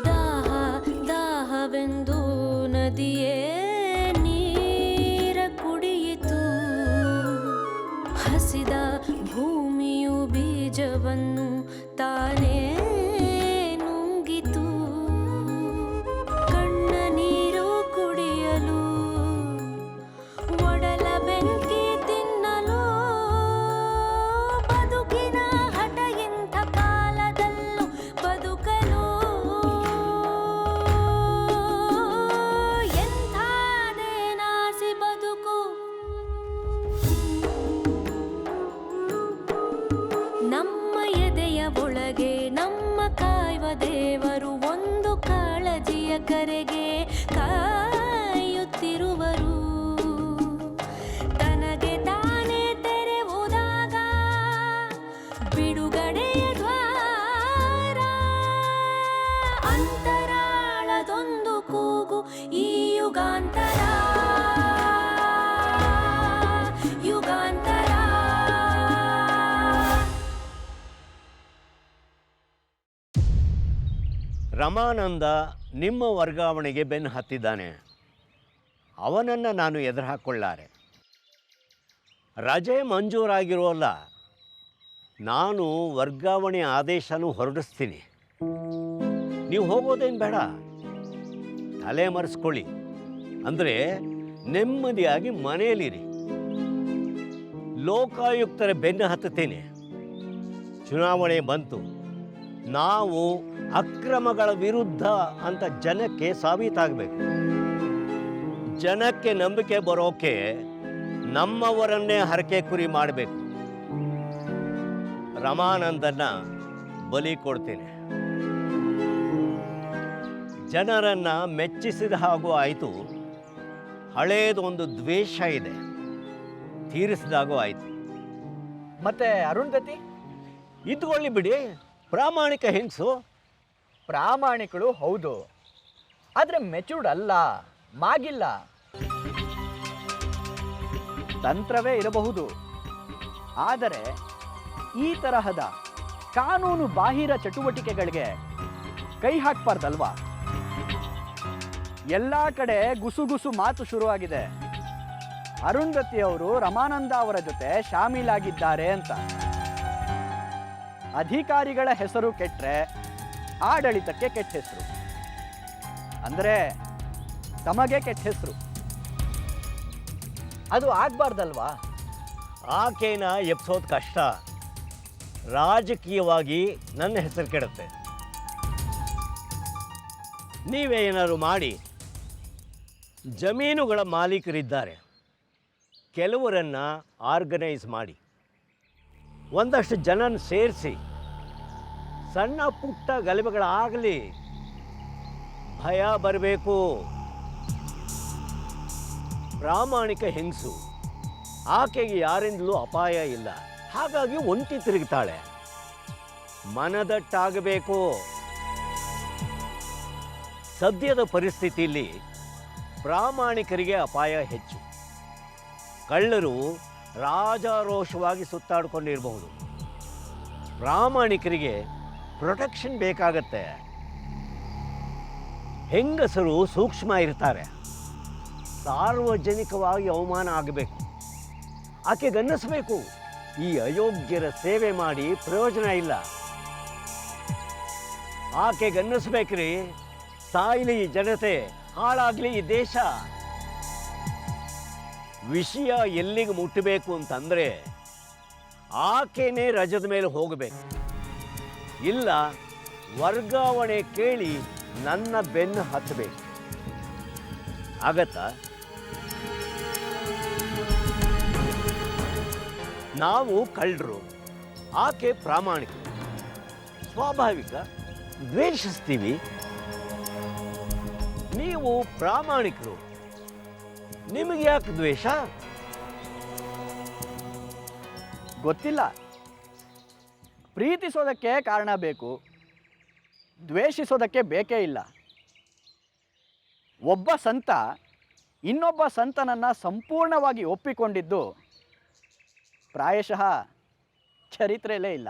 ದಾಹ ದಾಹವೆಂದು ನದಿಯೇ ನೀರ ಕುಡಿಯಿತು. ಹಸಿದ ಭೂಮಿಯು ಬೀಜವನ್ನು ತಾನೇ ನುಂಗಿತು. ಕಣ್ಣ ನೀರು ಕುಡಿಯಲು, ಒಡಲ ಬೆಂಕಿ ತಿನ್ನಲು, ಬದುಕಿನ ಹಠ ಇಂಥ ಕಾಲದಲ್ಲೂ ಬದುಕಲು ಎಂಥಾದೇನಾಸಿ ಬದುಕು. ನಮ್ಮ ಎದೆಯ ಒಳಗೆ ನಮ್ಮ ಕಾಯುವ ದೇವರು ಒಂದು ಕಾಳಜಿಯ ಕರೆಗೆ ಕಾಯುತ್ತಿರುವರು. ತನಗೆ ತಾನೇ ತೆರೆವುದಾಗ ಬಿಡುಗಡೆಯ ದ್ವಾರ. ಅಂತರಾಳದೊಂದು ಕೂಗು ಈ ಯುಗಾಂತರ, ಯುಗಾಂತರ. ರಮಾನಂದ ನಿಮ್ಮ ವರ್ಗಾವಣೆಗೆ ಬೆನ್ನು ಹತ್ತಿದ್ದಾನೆ. ಅವನನ್ನು ನಾನು ಎದುರು ಹಾಕ್ಕೊಳ್ಳಾರೆ. ರಜೆ ಮಂಜೂರಾಗಿರೋಲ್ಲ, ನಾನು ವರ್ಗಾವಣೆ ಆದೇಶನೂ ಹೊರಡಿಸ್ತೀನಿ. ನೀವು ಹೋಗೋದೇನು ಬೇಡ, ತಲೆ ಮರೆಸ್ಕೊಳ್ಳಿ. ಅಂದರೆ ನೆಮ್ಮದಿಯಾಗಿ ಮನೆಯಲ್ಲಿರಿ. ಲೋಕಾಯುಕ್ತರ ಬೆನ್ನು ಹತ್ತುತ್ತೇನೆ. ಚುನಾವಣೆ ಬಂತು, ನಾವು ಅಕ್ರಮಗಳ ವಿರುದ್ಧ ಅಂತ ಜನಕ್ಕೆ ಸಾಬೀತಾಗಬೇಕು. ಜನಕ್ಕೆ ನಂಬಿಕೆ ಬರೋಕೆ ನಮ್ಮವರನ್ನೇ ಹರಕೆ ಕುರಿ ಮಾಡಬೇಕು. ರಮಾನಂದನ್ನ ಬಲಿ ಕೊಡ್ತೇನೆ. ಜನರನ್ನು ಮೆಚ್ಚಿಸಿದ ಹಾಗೂ ಆಯಿತು. ಹಳೇದೊಂದು ದ್ವೇಷ ಇದೆ, ತೀರಿಸಿದಾಗೂ ಆಯಿತು. ಮತ್ತೆ ಅರುಂಧತಿ ಇದ್ಕೊಳ್ಳಿ ಬಿಡಿ, ಪ್ರಾಮಾಣಿಕ ಹೆಂಗಸು. ಪ್ರಾಮಾಣಿಕಳು ಹೌದು, ಆದರೆ ಮೆಚೂರ್ಡ್ ಅಲ್ಲ, ಮಾಗಿಲ್ಲ. ತಂತ್ರವೇ ಇರಬಹುದು, ಆದರೆ ಈ ತರಹದ ಕಾನೂನು ಬಾಹಿರ ಚಟುವಟಿಕೆಗಳಿಗೆ ಕೈ ಹಾಕ್ಬಾರ್ದಲ್ವಾ? ಎಲ್ಲ ಕಡೆ ಗುಸುಗುಸು ಮಾತು ಶುರುವಾಗಿದೆ. ಅರುಂಧತಿ ಅವರು ರಮಾನಂದ ಅವರ ಜೊತೆ ಶಾಮೀಲಾಗಿದ್ದಾರೆ ಅಂತ. ಅಧಿಕಾರಿಗಳ ಹೆಸರು ಕೆಟ್ಟರೆ ಆಡಳಿತಕ್ಕೆ ಕೆಟ್ಟ ಹೆಸರು, ಅಂದರೆ ತಮಗೆ ಕೆಟ್ಟ ಹೆಸರು. ಅದು ಆಗ್ಬಾರ್ದಲ್ವಾ? ಆಕೆನ ಎಪ್ಸೋದು ಕಷ್ಟ. ರಾಜಕೀಯವಾಗಿ ನನ್ನ ಹೆಸರು ಕೆಡುತ್ತೆ. ನೀವೇ ಏನಾದ್ರು ಮಾಡಿ. ಜಮೀನುಗಳ ಮಾಲೀಕರಿದ್ದಾರೆ, ಕೆಲವರನ್ನು ಆರ್ಗನೈಸ್ ಮಾಡಿ, ಒಂದಷ್ಟು ಜನನ ಸೇರಿಸಿ. ಸಣ್ಣ ಪುಟ್ಟ ಗಲಭೆಗಳಾಗಲಿ, ಭಯ ಬರಬೇಕು. ಪ್ರಾಮಾಣಿಕ ಹೆಂಗಸು, ಆಕೆಗೆ ಯಾರಿಂದಲೂ ಅಪಾಯ ಇಲ್ಲ, ಹಾಗಾಗಿ ಒಂಟಿ ತಿರುಗ್ತಾಳೆ. ಮನದಟ್ಟಾಗಬೇಕು. ಸದ್ಯದ ಪರಿಸ್ಥಿತಿಯಲ್ಲಿ ಪ್ರಾಮಾಣಿಕರಿಗೆ ಅಪಾಯ ಹೆಚ್ಚು. ಕಳ್ಳರು ರಾಜಾರೋಷವಾಗಿ ಸುತ್ತಾಡ್ಕೊಂಡಿರಬಹುದು, ಪ್ರಾಮಾಣಿಕರಿಗೆ ಪ್ರೊಟೆಕ್ಷನ್ ಬೇಕಾಗತ್ತೆ. ಹೆಂಗಸರು ಸೂಕ್ಷ್ಮ ಇರ್ತಾರೆ. ಸಾರ್ವಜನಿಕವಾಗಿ ಅವಮಾನ ಆಗಬೇಕು, ಆಕೆಗನ್ನಿಸ್ಬೇಕು ಈ ಅಯೋಗ್ಯರ ಸೇವೆ ಮಾಡಿ ಪ್ರಯೋಜನ ಇಲ್ಲ. ಆಕೆಗನ್ನಿಸ್ಬೇಕ್ರಿ, ಸಾಯಲಿ ಈ ಜನತೆ, ಹಾಳಾಗಲಿ ಈ ದೇಶ. ವಿಷಯ ಎಲ್ಲಿಗೆ ಮುಟ್ಟಬೇಕು ಅಂತಂದರೆ ಆಕೆನೇ ರಜದ ಮೇಲೆ ಹೋಗಬೇಕು. ಇಲ್ಲ ವರ್ಗಾವಣೆ ಕೇಳಿ ನನ್ನ ಬೆನ್ನು ಹತ್ತಬೇಕು. ಆಗತ್ತಾ? ನಾವು ಕಳ್ಳರು, ಆಕೆ ಪ್ರಾಮಾಣಿಕ. ಸ್ವಾಭಾವಿಕ, ದ್ವೇಷಿಸ್ತೀವಿ. ನೀವು ಪ್ರಾಮಾಣಿಕರು, ನಿಮಗೆ ಯಾಕೆ ದ್ವೇಷ? ಗೊತ್ತಿಲ್ಲ. ಪ್ರೀತಿಸೋದಕ್ಕೆ ಕಾರಣ ಬೇಕು, ದ್ವೇಷಿಸೋದಕ್ಕೆ ಬೇಕೇ ಇಲ್ಲ. ಒಬ್ಬ ಸಂತ ಇನ್ನೊಬ್ಬ ಸಂತನನ್ನು ಸಂಪೂರ್ಣವಾಗಿ ಒಪ್ಪಿಕೊಂಡಿದ್ದು ಪ್ರಾಯಶಃ ಚರಿತ್ರೆಯಲ್ಲೇ ಇಲ್ಲ.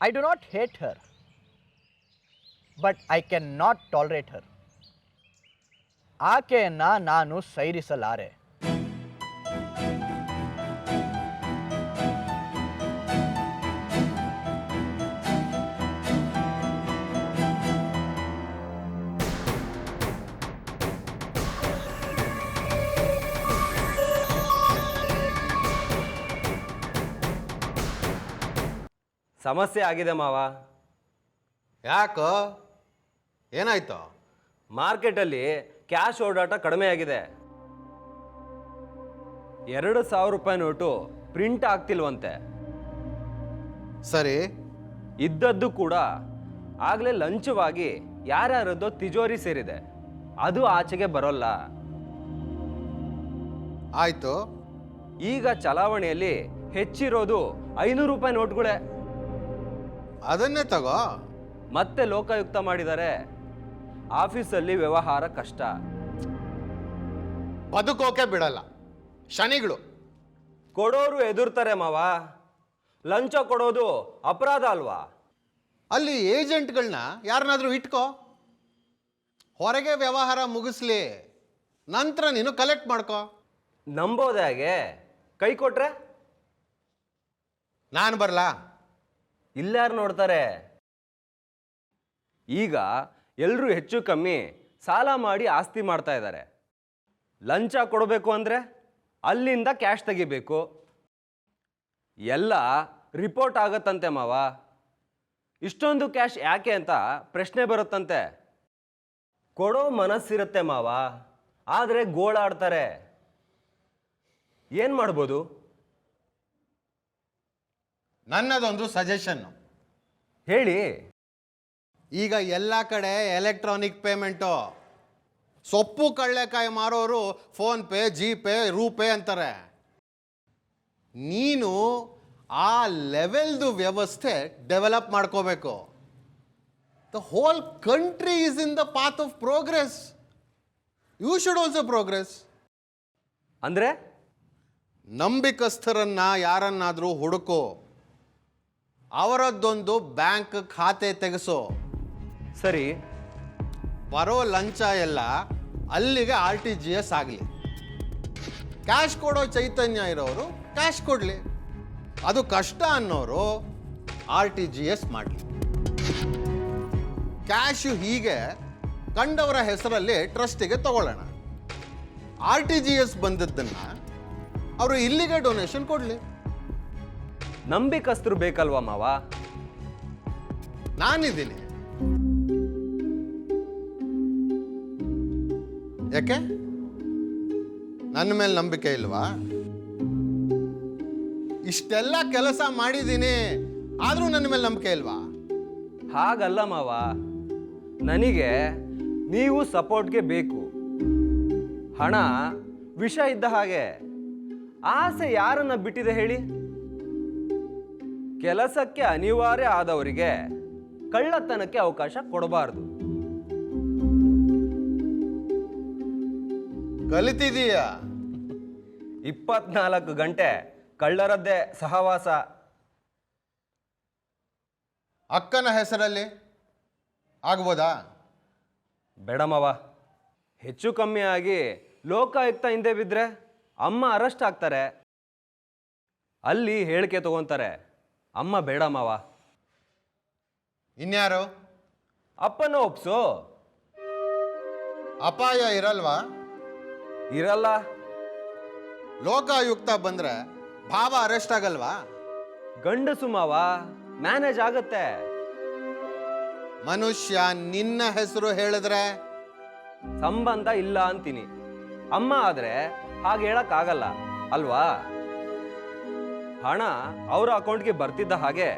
I do not hate her, but I can not tolerate her. ಆಕೆಯನ್ನ ನಾನು ಸೈರಿಸಲಾರೆ. ಸಮಸ್ಯೆ ಆಗಿದೆ ಮಾವ. ಯಾಕೋ ಏನಾಯ್ತು? ಮಾರ್ಕೆಟಲ್ಲಿ ಕ್ಯಾಶ್ ಓಡಾಟ ಕಡಿಮೆ ಆಗಿದೆ. 2,000 ರೂಪಾಯಿ ನೋಟು ಪ್ರಿಂಟ್ ಆಗ್ತಿಲ್ವಂತೆ. ಸರಿ, ಇದ್ದದ್ದು ಕೂಡ ಆಗಲೇ ಲಂಚವಾಗಿ ಯಾರ್ಯಾರದ್ದೋ ತಿಜೋರಿ ಸೇರಿದೆ, ಅದು ಆಚೆಗೆ ಬರೋಲ್ಲ. ಆಯ್ತು. ಈಗ ಚಲಾವಣೆಯಲ್ಲಿ ಹೆಚ್ಚಿರೋದು 500 ರೂಪಾಯಿ ನೋಟ್ಗಳೇ. ಅದನ್ನೇ ತಗೋ. ಮತ್ತೆ ಲೋಕಾಯುಕ್ತ ಮಾಡಿದ್ದಾರೆ. ಆಫೀಸಲ್ಲಿ ವ್ಯವಹಾರ ಕಷ್ಟ. ಬದುಕೋಕೆ ಬಿಡಲ್ಲ ಶನಿಗಳು. ಕೊಡೋರು ಎದುರ್ತಾರೆ ಮಾವ. ಲಂಚ ಕೊಡೋದು ಅಪರಾಧ ಅಲ್ವಾ? ಅಲ್ಲಿ ಏಜೆಂಟ್ಗಳನ್ನ ಯಾರನ್ನಾದ್ರೂ ಇಟ್ಕೋ, ಹೊರಗೆ ವ್ಯವಹಾರ ಮುಗಿಸ್ಲಿ, ನಂತರ ನೀನು ಕಲೆಕ್ಟ್ ಮಾಡ್ಕೋ. ನಂಬೋದೇ ಹಾಗೆ? ಕೈ ಕೊಟ್ರೆ ನಾನು ಬರಲಾ? ಇಲ್ಲಾರು ನೋಡ್ತಾರೆ. ಈಗ ಎಲ್ಲರೂ ಹೆಚ್ಚು ಕಮ್ಮಿ ಸಾಲ ಮಾಡಿ ಆಸ್ತಿ ಮಾಡ್ತಾ ಇದ್ದಾರೆ. ಲಂಚ ಕೊಡಬೇಕು ಅಂದರೆ ಅಲ್ಲಿಂದ ಕ್ಯಾಶ್ ತೆಗಿಬೇಕು. ಎಲ್ಲ ರಿಪೋರ್ಟ್ ಆಗತ್ತಂತೆ ಮಾವ. ಇಷ್ಟೊಂದು ಕ್ಯಾಶ್ ಯಾಕೆ ಅಂತ ಪ್ರಶ್ನೆ ಬರುತ್ತಂತೆ. ಕೊಡೋ ಮನಸ್ಸಿರುತ್ತೆ ಮಾವ, ಆದರೆ ಗೋಳಾಡ್ತಾರೆ. ಏನು ಮಾಡ್ಬೋದು? ನನ್ನದೊಂದು ಸಜೆಷನ್ನು. ಹೇಳಿ. ಈಗ ಎಲ್ಲ ಕಡೆ ಎಲೆಕ್ಟ್ರಾನಿಕ್ ಪೇಮೆಂಟು. ಸೊಪ್ಪು ಕಳ್ಳೆಕಾಯಿ ಮಾರೋರು PhonePe, G Pay, RuPay ಅಂತಾರೆ. ನೀನು ಆ ಲೆವೆಲ್ದು ವ್ಯವಸ್ಥೆ ಡೆವಲಪ್ ಮಾಡ್ಕೋಬೇಕು. The whole country is in the path of progress. You should also progress. ಅಂದರೆ ನಂಬಿಕಸ್ಥರನ್ನ ಯಾರನ್ನಾದರೂ ಹುಡುಕೋ, ಅವರದ್ದೊಂದು ಬ್ಯಾಂಕ್ ಖಾತೆ ತೆಗೆಸೋ. ಸರಿ. ಬರೋ ಲಂಚ ಎಲ್ಲ ಅಲ್ಲಿಗೆ RTGS ಆಗಲಿ. ಕ್ಯಾಶ್ ಕೊಡೋ ಚೈತನ್ಯ ಇರೋರು ಕ್ಯಾಶ್ ಕೊಡಲಿ, ಅದು ಕಷ್ಟ ಅನ್ನೋರು RTGS ಮಾಡಲಿ. ಕ್ಯಾಶು ಹೀಗೆ ಕಂಡವರ ಹೆಸರಲ್ಲಿ ಟ್ರಸ್ಟಿಗೆ ತಗೊಳ್ಳೋಣ. RTGS ಬಂದದ್ದನ್ನು ಅವರು ಇಲ್ಲಿಗೆ ಡೊನೇಷನ್ ಕೊಡಲಿ. ನಂಬಿಕಸ್ತರು ಬೇಕಲ್ವಾ ಮಾವ? ನಾನಿದ್ದೀನಿ. ಯಾಕೆ ನನ್ನ ಮೇಲೆ ನಂಬಿಕೆ ಇಲ್ವಾ? ಇಷ್ಟೆಲ್ಲ ಕೆಲಸ ಮಾಡಿದ್ದೀನಿ, ಆದರೂ ನನ್ನ ಮೇಲೆ ನಂಬಿಕೆ ಇಲ್ವಾ? ಹಾಗಲ್ಲ ಮಾವ, ನನಗೆ ನೀವು ಸಪೋರ್ಟ್ಗೆ ಬೇಕು. ಹಣ ವಿಷ ಇದ್ದ ಹಾಗೆ. ಆಸೆ ಯಾರನ್ನ ಬಿಟ್ಟಿದೆ ಹೇಳಿ? ಕೆಲಸಕ್ಕೆ ಅನಿವಾರ್ಯ ಆದವರಿಗೆ ಕಳ್ಳತನಕ್ಕೆ ಅವಕಾಶ ಕೊಡಬಾರದು. ಕಲಿತಿದೀಯಾ? 24 ಗಂಟೆ ಕಳ್ಳರದ್ದೇ ಸಹವಾಸ. ಅಕ್ಕನ ಹೆಸರಲ್ಲಿ ಆಗ್ಬೋದಾ? ಬೇಡ ಮಾವ. ಹೆಚ್ಚು ಕಮ್ಮಿ ಆಗಿ ಲೋಕಾಯುಕ್ತ ಹಿಂದೆ ಬಿದ್ದರೆ ಅಮ್ಮ ಅರೆಸ್ಟ್ ಆಗ್ತಾರೆ. ಅಲ್ಲಿ ಹೇಳಿಕೆ ತಗೊಂತಾರೆ. ಅಮ್ಮ ಬೇಡ ಮಾವ. ಇನ್ಯಾರು? ಅಪ್ಪನ ಒಪ್ಸು. ಅಪಾಯ ಇರಲ್ವಾ? ಇರಲ್ಲ. ಲೋಕಾಯುಕ್ತ ಬಂದ್ರೆ ಭಾವ ಅರೆಸ್ಟ್ ಆಗಲ್ವಾ? ಗಂಡಸು ಮಾವ, ಮ್ಯಾನೇಜ್ ಆಗತ್ತೆ. ಮನುಷ್ಯ ನಿನ್ನ ಹೆಸರು ಹೇಳಿದ್ರೆ ಸಂಬಂಧ ಇಲ್ಲ ಅಂತೀನಿ. ಅಮ್ಮ ಆದ್ರೆ ಹಾಗೆ ಹೇಳಕ್ಕಾಗಲ್ಲ ಅಲ್ವಾ? ಹಣ ಅವರ ಅಕೌಂಟ್ಗೆ ಬರ್ತಿದ್ದ ಹಾಗೆ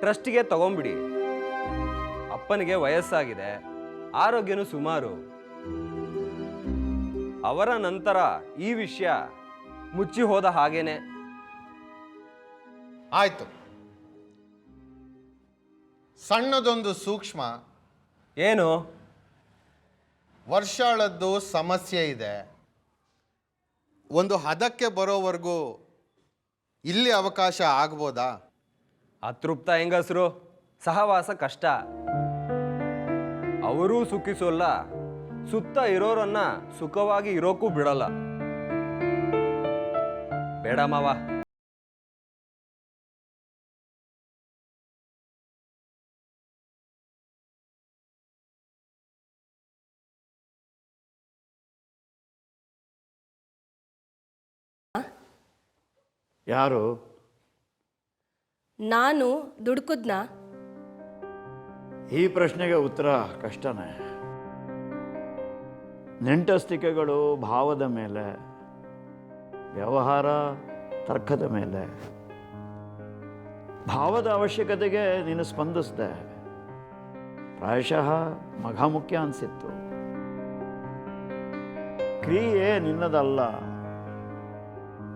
ಟ್ರಸ್ಟಿಗೆ ತಗೊಂಬಿಡಿ. ಅಪ್ಪನಿಗೆ ವಯಸ್ಸಾಗಿದೆ, ಆರೋಗ್ಯನೂ ಸುಮಾರು. ಅವರ ನಂತರ ಈ ವಿಷಯ ಮುಚ್ಚಿ ಹೋದ ಹಾಗೇನೆ. ಆಯ್ತು. ಸಣ್ಣದೊಂದು ಸೂಕ್ಷ್ಮ. ಏನು? ವರ್ಷಾಳದ್ದು ಸಮಸ್ಯೆ ಇದೆ. ಒಂದು ಹದಕ್ಕೆ ಬರೋವರೆಗೂ ಇಲ್ಲಿ ಅವಕಾಶ ಆಗ್ಬೋದಾ? ಅತೃಪ್ತ ಹೆಂಗಸರು, ಸಹವಾಸ ಕಷ್ಟ. ಅವರೂ ಸುಖಿಸೋಲ್ಲ, ಸುತ್ತ ಇರೋರನ್ನ ಸುಖವಾಗಿ ಇರೋಕ್ಕೂ ಬಿಡಲ್ಲ. ಬೇಡ ಮಾವ. ಯಾರು? ನಾನು ದುಡ್ಕುದ್ನ? ಈ ಪ್ರಶ್ನೆಗೆ ಉತ್ತರ ಕಷ್ಟನೇ. ನೆಂಟಸ್ತಿಕೆಗಳು ಭಾವದ ಮೇಲೆ, ವ್ಯವಹಾರ ತರ್ಕದ ಮೇಲೆ. ಭಾವದ ಅವಶ್ಯಕತೆಗೆ ನೀನು ಸ್ಪಂದಿಸಿದೆ. ಪ್ರಾಯಶಃ ಮಗ ಮುಖ್ಯ ಅನಿಸಿತ್ತು. ಕ್ರಿಯೆ ನಿನ್ನದಲ್ಲ,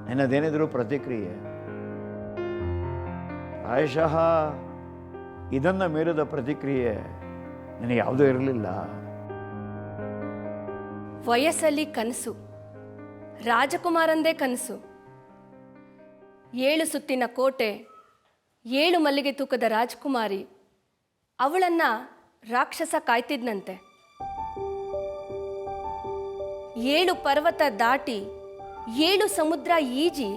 ನಿನ್ನದೇನಿದ್ರು ಪ್ರತಿಕ್ರಿಯೆ. ಪ್ರಾಯಶಃ ಇದನ್ನು ಮೀರಿದ ಪ್ರತಿಕ್ರಿಯೆ ನಿನಗೆ ಯಾವುದೂ ಇರಲಿಲ್ಲ. ವಯಸ್ಸಲ್ಲಿ ಕನಸು, ರಾಜಕುಮಾರಂದೇ ಕನಸು. 7 ಸುತ್ತಿನ ಕೋಟೆ, 7 ಮಲ್ಲಿಗೆ ತೂಕದ ರಾಜಕುಮಾರಿ. ಅವಳನ್ನ ರಾಕ್ಷಸ ಕಾಯ್ತಿದ್ನಂತೆ. 7 ಪರ್ವತ ದಾಟಿ 7 ಸಮುದ್ರ ಈಜಿ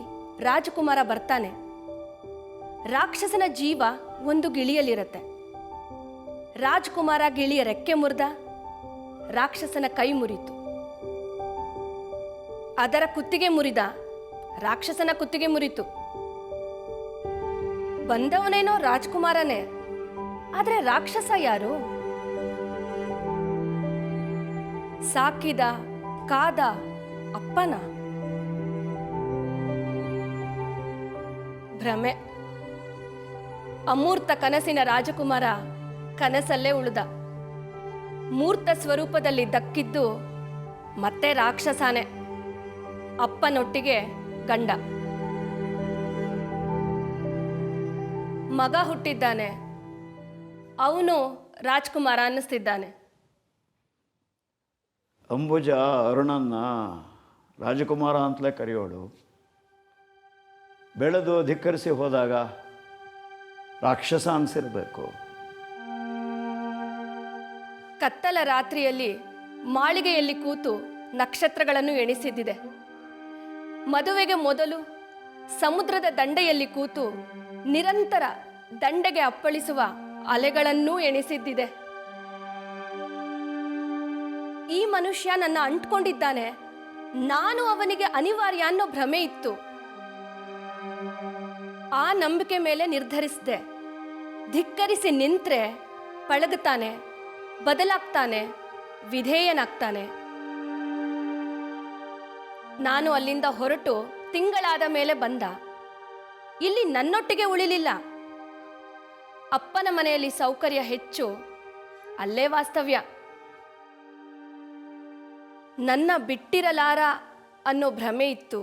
ರಾಜಕುಮಾರ ಬರ್ತಾನೆ. ರಾಕ್ಷಸನ ಜೀವ ಒಂದು ಗಿಳಿಯಲ್ಲಿರತ್ತೆ. ರಾಜಕುಮಾರ ಗಿಳಿಯ ರೆಕ್ಕೆ ಮುರಿದ, ರಾಕ್ಷಸನ ಕೈ ಮುರಿತು. ಅದರ ಕುತ್ತಿಗೆ ಮುರಿದ, ರಾಕ್ಷಸನ ಕುತ್ತಿಗೆ ಮುರಿತು. ಬಂದವನೇನೋ ರಾಜಕುಮಾರನೇ, ಆದ್ರೆ ರಾಕ್ಷಸ ಯಾರು? ಸಾಕಿದ ಕಾದ ಅಪ್ಪನ ಭ್ರಮೆ. ಅಮೂರ್ತ ಕನಸಿನ ರಾಜಕುಮಾರ ಕನಸಲ್ಲೇ ಉಳಿದ. ಮೂರ್ತ ಸ್ವರೂಪದಲ್ಲಿ ದಕ್ಕಿದ್ದು ಮತ್ತೆ ರಾಕ್ಷಸನೇ, ಅಪ್ಪನೊಟ್ಟಿಗೆ ಗಂಡ. ಮಗ ಹುಟ್ಟಿದ್ದಾನೆ, ಅವನು ರಾಜ್ಕುಮಾರ ಅನ್ನಿಸ್ತಿದ್ದಾನೆ. ಅಂಬುಜ ಅರುಣನ್ನ ರಾಜಕುಮಾರ ಅಂತಲೇ ಕರೆಯೋಳು. ಬೆಳೆದು ಧಿಕ್ಕರಿಸಿ ಹೋದಾಗ ರಾಕ್ಷಸ ಅನಿಸಿರ್ಬೇಕು. ಕತ್ತಲ ರಾತ್ರಿಯಲ್ಲಿ ಮಾಳಿಗೆಯಲ್ಲಿ ಕೂತು ನಕ್ಷತ್ರಗಳನ್ನು ಎಣಿಸಿದ್ದಿದೆ. ಮದುವೆಗೆ ಮೊದಲು ಸಮುದ್ರದ ದಂಡೆಯಲ್ಲಿ ಕೂತು ನಿರಂತರ ದಂಡೆಗೆ ಅಪ್ಪಳಿಸುವ ಅಲೆಗಳನ್ನೂ ಎಣಿಸಿದ್ದಿದೆ. ಈ ಮನುಷ್ಯ ನನ್ನ ಅಂಟ್ಕೊಂಡಿದ್ದಾನೆ, ನಾನು ಅವನಿಗೆ ಅನಿವಾರ್ಯ ಅನ್ನೋ ಭ್ರಮೆ ಇತ್ತು. ಆ ನಂಬಿಕೆ ಮೇಲೆ ನಿರ್ಧರಿಸಿದೆ. ಧಿಕ್ಕರಿಸಿ ನಿಂತ್ರೆ ಪಳಗುತ್ತಾನೆ, ಬದಲಾಗ್ತಾನೆ, ವಿಧೇಯನಾಗ್ತಾನೆ. ನಾನು ಅಲ್ಲಿಂದ ಹೊರಟು ತಿಂಗಳಾದ ಮೇಲೆ ಬಂದ. ಇಲ್ಲಿ ನನ್ನೊಟ್ಟಿಗೆ ಉಳಿಲಿಲ್ಲ. ಅಪ್ಪನ ಮನೆಯಲ್ಲಿ ಸೌಕರ್ಯ ಹೆಚ್ಚು, ಅಲ್ಲೇ ವಾಸ್ತವ್ಯ. ನನ್ನ ಬಿಟ್ಟಿರಲಾರ ಅನ್ನೋ ಭ್ರಮೆ ಇತ್ತು.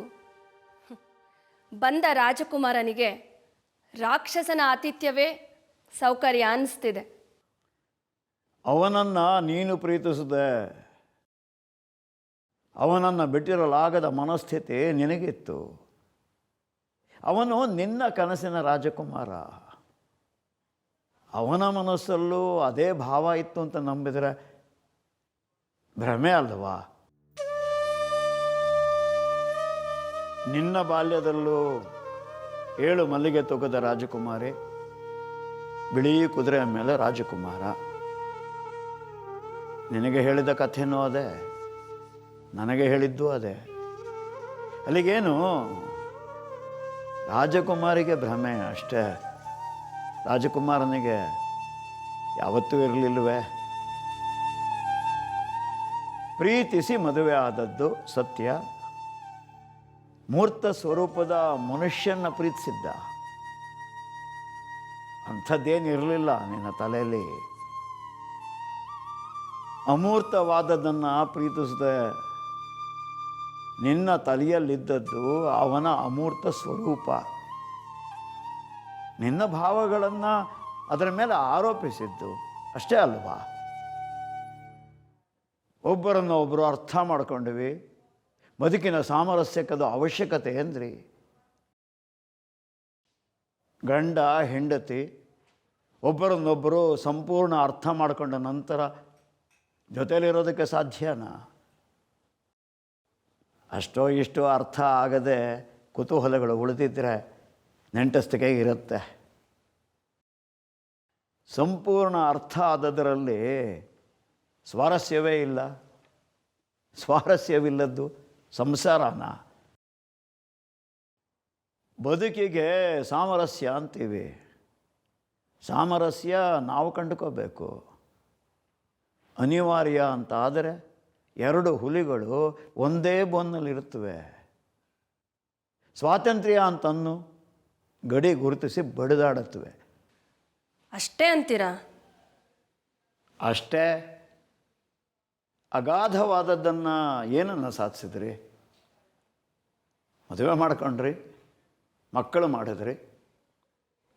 ಬಂದ ರಾಜಕುಮಾರನಿಗೆ ರಾಕ್ಷಸನ ಆತಿಥ್ಯವೇ ಸೌಕರ್ಯ ಅನ್ನಿಸ್ತಿದೆ. ಅವನನ್ನು ನೀನು ಪ್ರೀತಿಸಿದೆ. ಅವನನ್ನು ಬಿಟ್ಟಿರಲಾಗದ ಮನಸ್ಥಿತಿ ನಿನಗಿತ್ತು. ಅವನು ನಿನ್ನ ಕನಸಿನ ರಾಜಕುಮಾರ. ಅವನ ಮನಸ್ಸಲ್ಲೂ ಅದೇ ಭಾವ ಇತ್ತು ಅಂತ ನಂಬಿದರೆ ಭ್ರಮೆ ಅಲ್ವಾ? ನಿನ್ನ ಬಾಲ್ಯದಲ್ಲೂ 7 ಮಲ್ಲಿಗೆ ತೂಕದ ರಾಜಕುಮಾರಿ, ಬಿಳಿ ಕುದುರೆಯ ಮೇಲೆ ರಾಜಕುಮಾರ. ನಿನಗೆ ಹೇಳಿದ ಕಥೆನೂ ಅದೇ, ನನಗೆ ಹೇಳಿದ್ದು ಅದೇ. ಅಲ್ಲಿಗೇನು ರಾಜಕುಮಾರಿಗೆ ಭ್ರಮೆ ಅಷ್ಟೇ, ರಾಜಕುಮಾರನಿಗೆ ಯಾವತ್ತೂ ಇರಲಿಲ್ವೇ? ಪ್ರೀತಿಸಿ ಮದುವೆ ಆದದ್ದು ಸತ್ಯ. ಮೂರ್ತ ಸ್ವರೂಪದ ಮನುಷ್ಯನ ಪ್ರೀತಿಸಿದ್ದ. ಅಂಥದ್ದೇನಿರಲಿಲ್ಲ ನಿನ್ನ ತಲೆಯಲ್ಲಿ. ಅಮೂರ್ತವಾದದನ್ನು ಪ್ರೀತಿಸದೆ ನಿನ್ನ ತಲೆಯಲ್ಲಿದ್ದದ್ದು ಅವನ ಅಮೂರ್ತ ಸ್ವರೂಪ. ನಿನ್ನ ಭಾವಗಳನ್ನು ಅದರ ಮೇಲೆ ಆರೋಪಿಸಿದ್ದು ಅಷ್ಟೇ ಅಲ್ವಾ? ಒಬ್ಬರನ್ನು ಒಬ್ಬರು ಅರ್ಥ ಮಾಡ್ಕೊಂಡ್ವಿ. ಬದುಕಿನ ಸಾಮರಸ್ಯಕ್ಕದು ಅವಶ್ಯಕತೆ ಎಂದ್ರಿ. ಗಂಡ ಹೆಂಡತಿ ಒಬ್ಬರನ್ನೊಬ್ಬರು ಸಂಪೂರ್ಣ ಅರ್ಥ ಮಾಡಿಕೊಂಡ ನಂತರ ಜೊತೆಲಿರೋದಕ್ಕೆ ಸಾಧ್ಯನಾ? ಅಷ್ಟೋ ಇಷ್ಟೋ ಅರ್ಥ ಆಗದೆ ಕುತೂಹಲಗಳು ಉಳಿದಿದ್ದರೆ ನೆಂಟಸ್ತಿಕೆ ಇರುತ್ತೆ. ಸಂಪೂರ್ಣ ಅರ್ಥ ಆದದರಲ್ಲಿ ಸ್ವಾರಸ್ಯವೇ ಇಲ್ಲ. ಸ್ವಾರಸ್ಯವಿಲ್ಲದ್ದು ಸಂಸಾರನ. ಬದುಕಿಗೆ ಸಾಮರಸ್ಯ ಅಂತೀವಿ. ಸಾಮರಸ್ಯ ನಾವು ಕಂಡುಕೋಬೇಕು. ಅನಿವಾರ್ಯ ಅಂತ ಆದರೆ ಎರಡು ಹುಲಿಗಳು ಒಂದೇ ಬೋನ್ನಲ್ಲಿರುತ್ತವೆ. ಸ್ವಾತಂತ್ರ್ಯ ಅಂತನ್ನು ಗಡಿ ಗುರುತಿಸಿ ಬಡಿದಾಡುತ್ತವೆ. ಅಷ್ಟೇ ಅಂತೀರಾ? ಅಷ್ಟೇ. ಅಗಾಧವಾದದ್ದನ್ನು ಏನನ್ನು ಸಾಧಿಸಿದ್ರಿ? ಮದುವೆ ಮಾಡ್ಕೊಂಡ್ರಿ, ಮಕ್ಕಳು ಮಾಡಿದ್ರಿ,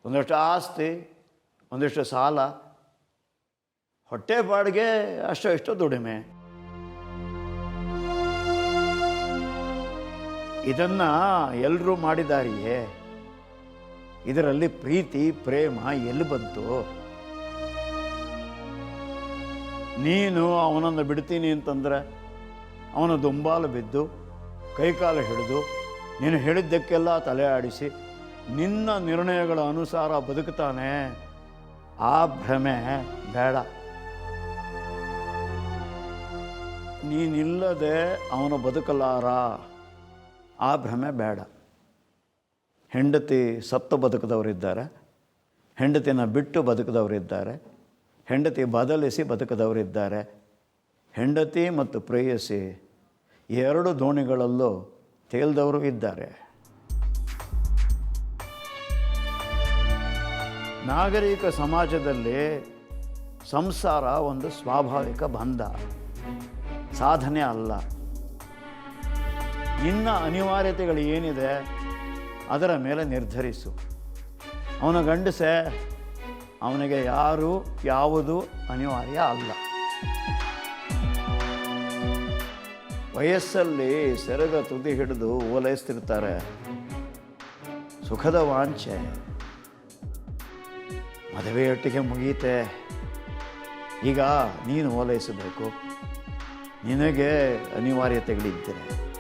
ಒಂದಷ್ಟು ಆಸ್ತಿ, ಒಂದಿಷ್ಟು ಸಾಲ, ಹೊಟ್ಟೆ ಬಾಡಿಗೆ, ಅಷ್ಟೋ ಇಷ್ಟೋ ದುಡಿಮೆ. ಇದನ್ನು ಎಲ್ಲರೂ ಮಾಡಿದಾರಿಯೇ? ಇದರಲ್ಲಿ ಪ್ರೀತಿ ಪ್ರೇಮ ಎಲ್ಲಿ ಬಂತು? ನೀನು ಅವನನ್ನು ಬಿಡ್ತೀನಿ ಅಂತಂದರೆ ಅವನು ದುಂಬಾಲು ಬಿದ್ದು ಕೈಕಾಲು ಹಿಡಿದು ನೀನು ಹೇಳಿದ್ದಕ್ಕೆಲ್ಲ ತಲೆ ಆಡಿಸಿ ನಿನ್ನ ನಿರ್ಣಯಗಳ ಅನುಸಾರ ಬದುಕ್ತಾನೆ. ಆ ಭ್ರಮೆ ಬೇಡ. ನೀನಿಲ್ಲದೆ ಅವನು ಬದುಕಲಾರ, ಆ ಭ್ರಮೆ ಬೇಡ. ಹೆಂಡತಿ ಸತ್ತು ಬದುಕಿದವರಿದ್ದಾರೆ, ಹೆಂಡತಿನ ಬಿಟ್ಟು ಬದುಕಿದವರಿದ್ದಾರೆ, ಹೆಂಡತಿ ಬದಲಿಸಿ ಬದುಕಿದವರಿದ್ದಾರೆ. ಹೆಂಡತಿ ಮತ್ತು ಪ್ರೇಯಸಿ ಎರಡು ದೋಣಿಗಳಲ್ಲೂ ತೇಲ್ದವರು ಇದ್ದಾರೆ. ನಾಗರಿಕ ಸಮಾಜದಲ್ಲಿ ಸಂಸಾರ ಒಂದು ಸ್ವಾಭಾವಿಕ ಬಂಧ, ಸಾಧನೆ ಅಲ್ಲ. ನಿನ್ನ ಅನಿವಾರ್ಯತೆಗಳು ಏನಿದೆ ಅದರ ಮೇಲೆ ನಿರ್ಧರಿಸು. ಅವನ ಗಂಡಸೆ, ಅವನಿಗೆ ಯಾರೂ ಯಾವುದೂ ಅನಿವಾರ್ಯ ಅಲ್ಲ. ವಯಸ್ಸಲ್ಲಿ ಸೆರಗ ತುದಿ ಹಿಡಿದು ಓಲೈಸ್ತಿರ್ತಾರೆ. ಸುಖದ ವಾಂಛೆ ಮದುವೆಯೊಟ್ಟಿಗೆ ಮುಗೀತೆ. ಈಗ ನೀನು ಓಲೈಸಬೇಕು. ನಿನಗೆ ಅನಿವಾರ್ಯತೆಗಳಿದ್ದರೆ